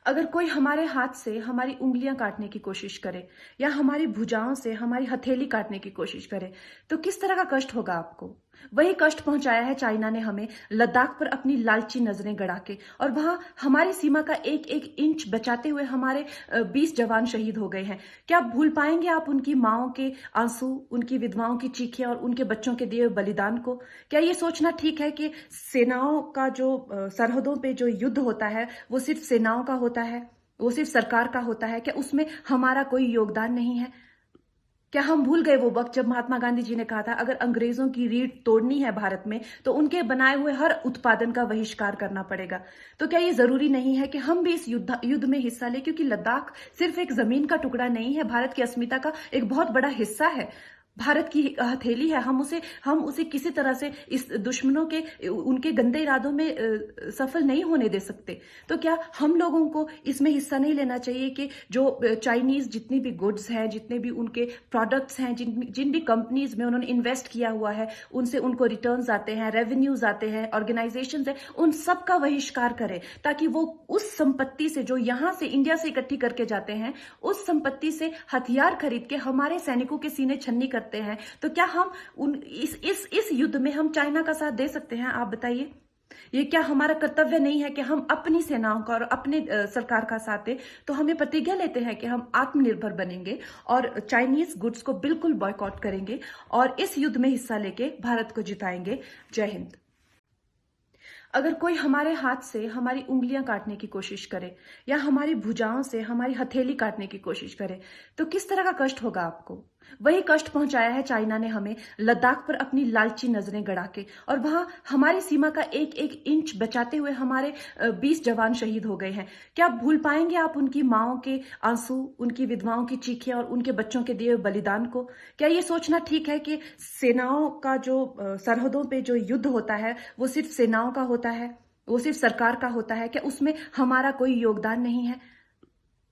अगर कोई हमारे हाथ से हमारी उंगलियां काटने की कोशिश करे या हमारी भुजाओं से हमारी हथेली काटने की कोशिश करे तो किस तरह का कष्ट होगा आपको। वही कष्ट पहुंचाया है चाइना ने हमें लद्दाख पर अपनी लालची नजरें गड़ा के, और वहां हमारी सीमा का एक एक इंच बचाते हुए हमारे 20 जवान शहीद हो गए हैं। क्या भूल पाएंगे आप उनकी माओं के आंसू, उनकी विधवाओं की चीखें और उनके बच्चों के दिए हुए बलिदान को? क्या ये सोचना ठीक है कि सेनाओं का जो सरहदों पे जो युद्ध होता है वो सिर्फ सेनाओं का होता है, वो सिर्फ सरकार का होता है? क्या उसमें हमारा कोई योगदान नहीं है? क्या हम भूल गए वो वक्त जब महात्मा गांधी जी ने कहा था अगर अंग्रेजों की रीढ़ तोड़नी है भारत में तो उनके बनाए हुए हर उत्पादन का बहिष्कार करना पड़ेगा? तो क्या ये जरूरी नहीं है कि हम भी इस युद्ध में हिस्सा लें, क्योंकि लद्दाख सिर्फ एक जमीन का टुकड़ा नहीं है, भारत की अस्मिता का एक बहुत बड़ा हिस्सा है, भारत की हथेली है। हम उसे किसी तरह से इस दुश्मनों के उनके गंदे इरादों में सफल नहीं होने दे सकते। तो क्या हम लोगों को इसमें हिस्सा नहीं लेना चाहिए कि जो चाइनीज जितनी भी गुड्स हैं, जितने भी उनके प्रोडक्ट्स हैं, जिन भी कंपनीज में उन्होंने इन्वेस्ट किया हुआ है, उनसे उनको रिटर्न्स आते हैं, रेवेन्यूज आते हैं, ऑर्गेनाइजेशंस हैं, उन सब का बहिष्कार करें, ताकि वो उस संपत्ति से जो यहां से इंडिया से इकट्ठी करके जाते हैं, उस संपत्ति से हथियार खरीद के हमारे सैनिकों के सीने छन्नी करते हैं। तो क्या हम इस युद्ध में हम चाइना का साथ दे सकते हैं? आप बताइए। ये क्या हमारा कर्तव्य नहीं है कि हम अपनी सेनाओं का और अपने सरकार का साथ दें? तो हमें प्रतिज्ञा लेते हैं कि हम आत्मनिर्भर बनेंगे और चाइनीज गुड्स को बिल्कुल बॉयकॉट करेंगे और इस युद्ध में हिस्सा लेके भारत को जिताएंगे। जय हिंद। अगर कोई हमारे हाथ से हमारी उंगलियां काटने की कोशिश करे या हमारी भुजाओं से हमारी हथेली काटने की कोशिश करे तो किस तरह का कष्ट होगा आपको। वही कष्ट पहुंचाया है चाइना ने हमें लद्दाख पर अपनी लालची नजरें गड़ा के, और वहां हमारी सीमा का एक एक इंच बचाते हुए हमारे 20 जवान शहीद हो गए हैं। क्या भूल पाएंगे आप उनकी माओं के आंसू, उनकी विधवाओं की चीखें और उनके बच्चों के दिए हुए बलिदान को? क्या ये सोचना ठीक है कि सेनाओं का जो सरहदों पे जो युद्ध होता है वो सिर्फ सेनाओं का होता है, वो सिर्फ सरकार का होता है? क्या उसमें हमारा कोई योगदान नहीं है?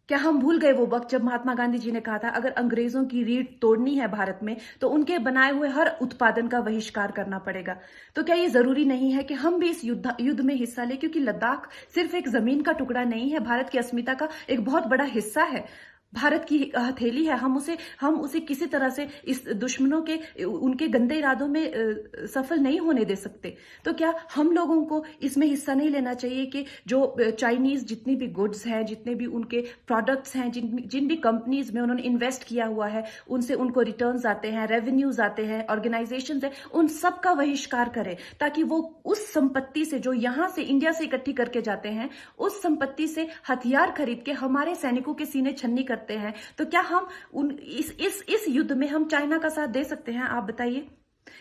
क्या हम भूल गए वो वक्त जब महात्मा गांधी जी ने कहा था अगर अंग्रेजों की रीढ़ तोड़नी है भारत में तो उनके बनाए हुए हर उत्पादन का बहिष्कार करना पड़ेगा? तो क्या ये जरूरी नहीं है कि हम भी इस युद्ध में हिस्सा लें, क्योंकि लद्दाख सिर्फ एक जमीन का टुकड़ा नहीं है, भारत की अस्मिता का एक बहुत बड़ा हिस्सा है, भारत की हथेली है। हम उसे किसी तरह से इस दुश्मनों के उनके गंदे इरादों में सफल नहीं होने दे सकते। तो क्या हम लोगों को इसमें हिस्सा नहीं लेना चाहिए कि जो चाइनीज जितनी भी गुड्स हैं, जितने भी उनके प्रोडक्ट्स हैं, जिन भी कंपनीज में उन्होंने इन्वेस्ट किया हुआ है, उनसे उनको रिटर्न्स आते हैं, रेवेन्यूज आते हैं, ऑर्गेनाइजेशंस हैं, उन सब का बहिष्कार करें, ताकि वो उस संपत्ति से जो यहां से इंडिया से इकट्ठी करके जाते हैं, उस संपत्ति से हथियार खरीद के हमारे सैनिकों के सीने छन्नी करते हैं। तो क्या हम इस युद्ध में हम चाइना का साथ दे सकते हैं? आप बताइए।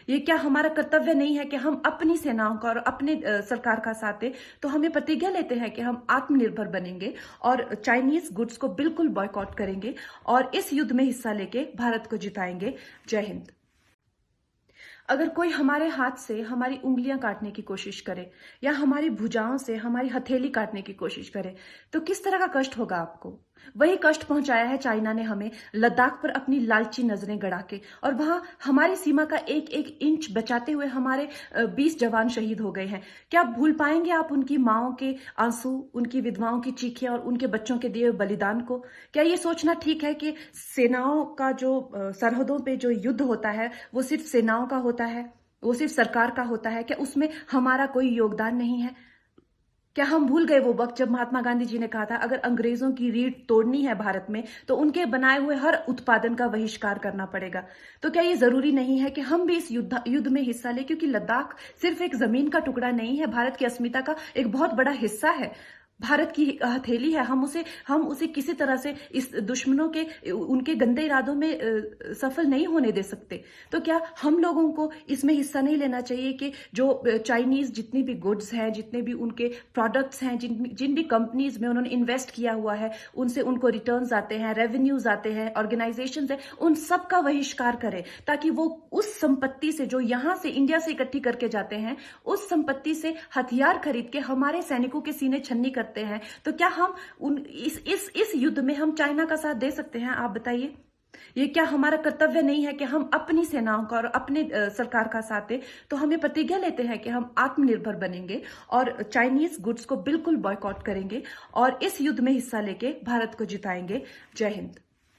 ये क्या हमारा कर्तव्य नहीं है कि हम अपनी सेनाओं का और अपने सरकार का साथ दें? तो हमें प्रतिज्ञा लेते हैं कि हम आत्मनिर्भर बनेंगे और चाइनीज गुड्स को बिल्कुल बॉयकॉट करेंगे और इस युद्ध में हिस्सा लेके भारत को जिताएंगे। जय हिंद। अगर कोई हमारे हाथ से हमारी उंगलियां काटने की कोशिश करे या हमारी भुजाओं से हमारी हथेली काटने की कोशिश करे तो किस तरह का कष्ट होगा आपको। वही कष्ट पहुंचाया है चाइना ने हमें लद्दाख पर अपनी लालची नजरें गड़ा के, और वहां हमारी सीमा का एक एक इंच बचाते हुए हमारे 20 जवान शहीद हो गए हैं। क्या भूल पाएंगे आप उनकी माओं के आंसू, उनकी विधवाओं की चीखें और उनके बच्चों के दिए हुए बलिदान को? क्या ये सोचना ठीक है कि सेनाओं का जो सरहदों पे जो युद्ध होता है वो सिर्फ सेनाओं का होता है, वो सिर्फ सरकार का होता है? क्या उसमें हमारा कोई योगदान नहीं है? क्या हम भूल गए वो वक्त जब महात्मा गांधी जी ने कहा था अगर अंग्रेजों की रीढ़ तोड़नी है भारत में तो उनके बनाए हुए हर उत्पादन का बहिष्कार करना पड़ेगा? तो क्या ये जरूरी नहीं है कि हम भी इस युद्ध में हिस्सा लें, क्योंकि लद्दाख सिर्फ एक जमीन का टुकड़ा नहीं है, भारत की अस्मिता का एक बहुत बड़ा हिस्सा है, भारत की हथेली है। हम उसे किसी तरह से इस दुश्मनों के उनके गंदे इरादों में सफल नहीं होने दे सकते। तो क्या हम लोगों को इसमें हिस्सा नहीं लेना चाहिए कि जो चाइनीज जितनी भी गुड्स हैं, जितने भी उनके प्रोडक्ट्स हैं, जिन भी कंपनीज में उन्होंने इन्वेस्ट किया हुआ है, उनसे उनको रिटर्न्स आते हैं, रेवेन्यूज आते हैं, ऑर्गेनाइजेशंस हैं, उन सब का बहिष्कार करें, ताकि वो उस संपत्ति से जो यहां से इंडिया से इकट्ठी करके जाते हैं, उस संपत्ति से हथियार खरीद के हमारे सैनिकों के सीने छन्नी करते हैं। तो क्या हम इस युद्ध में हम चाइना का साथ दे सकते हैं? आप बताइए। ये क्या हमारा कर्तव्य नहीं है कि हम अपनी सेनाओं का और अपने सरकार का साथ दें? तो हमें प्रतिज्ञा लेते हैं कि हम आत्मनिर्भर बनेंगे और चाइनीज गुड्स को बिल्कुल बॉयकॉट करेंगे और इस युद्ध में हिस्सा लेके भारत को जिताएंगे। जय हिंद।